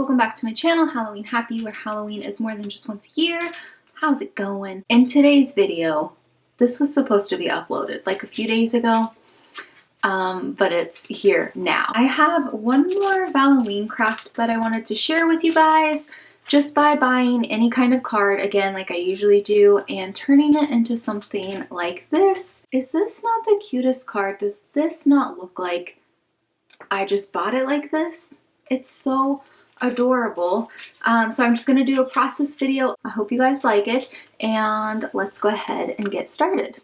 welcome back to my channel, Halloween Happy, where Halloween is more than just once a year. How's it going? In today's video, this was supposed to be uploaded like a few days ago, but it's here now. I have one more Valloween craft that I wanted to share with you guys just by buying any kind of card, again, like I usually do, and turning it into something like this. Is this not the cutest card? Does this not look like I just bought it like this? It's so adorable. So I'm just going to do a process video. I hope you guys like it, and let's go ahead and get started.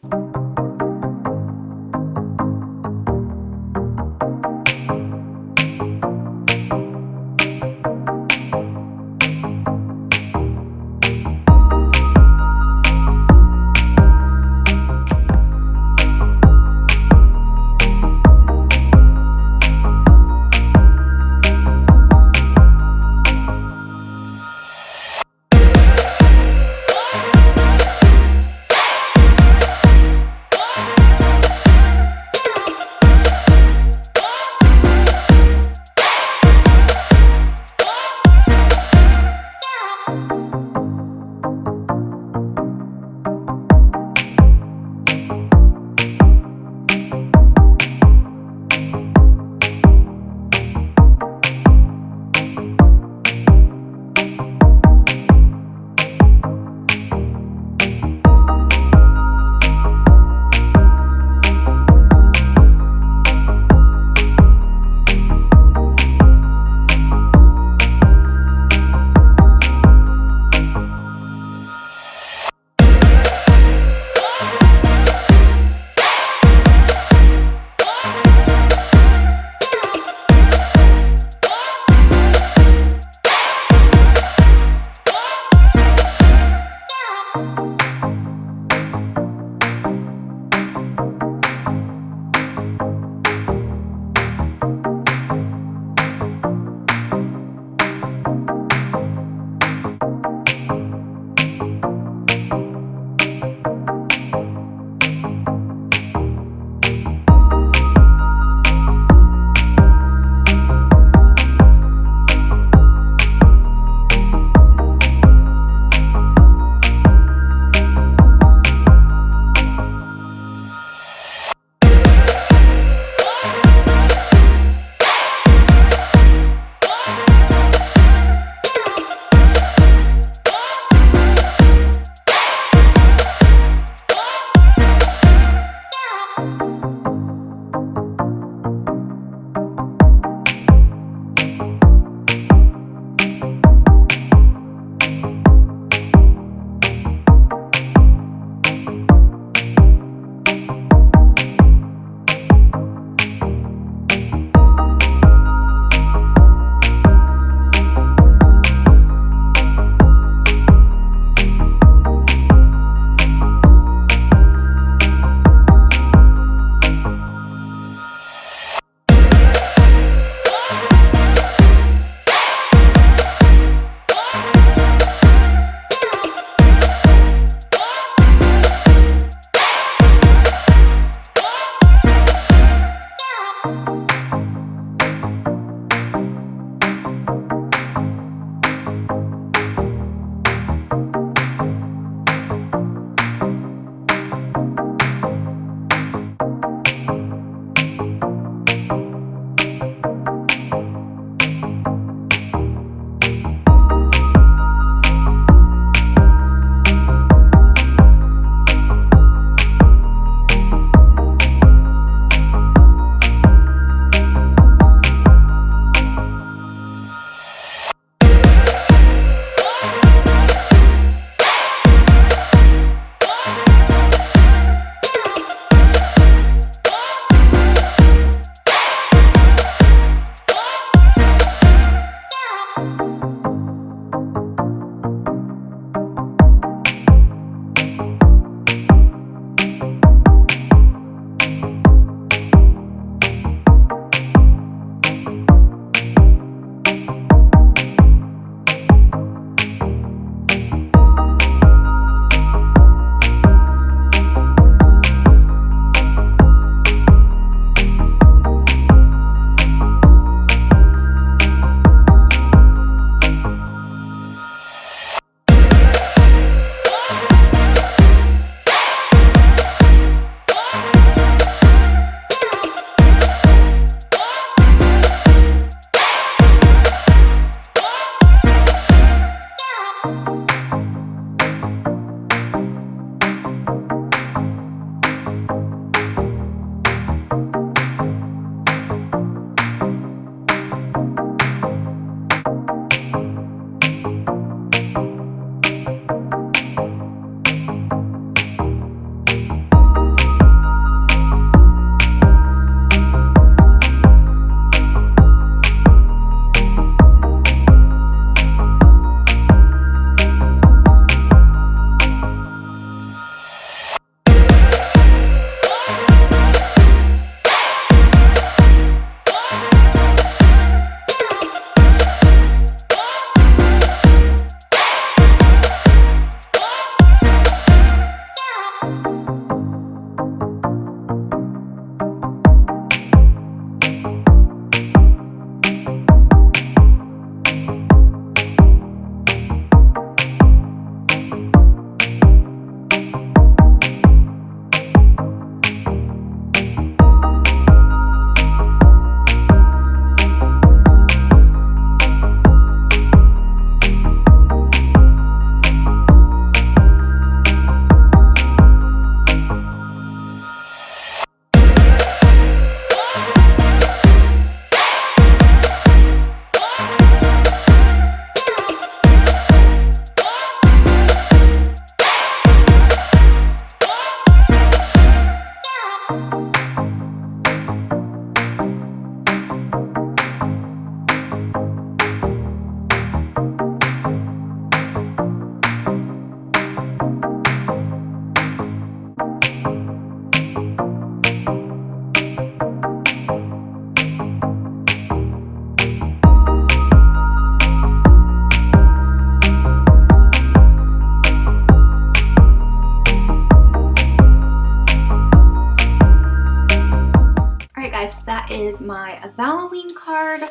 Alright guys, that is my Valloween card.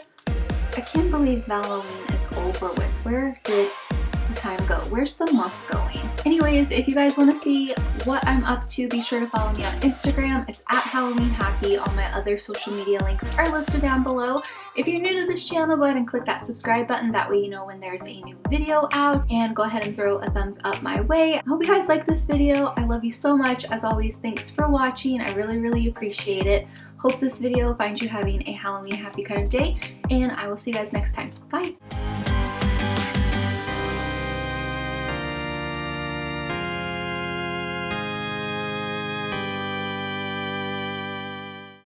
I can't believe Valloween is over with. Where did the time go? Where's the month going? Anyways, if you guys want to see what I'm up to, be sure to follow me on Instagram. It's at Halloween Happy. All my other social media links are listed down below. If you're new to this channel, go ahead and click that subscribe button. That way you know when there's a new video out, and go ahead and throw a thumbs up my way. I hope you guys like this video. I love you so much. As always, thanks for watching. I really appreciate it. Hope this video finds you having a Halloween happy kind of day, and I will see you guys next time. Bye!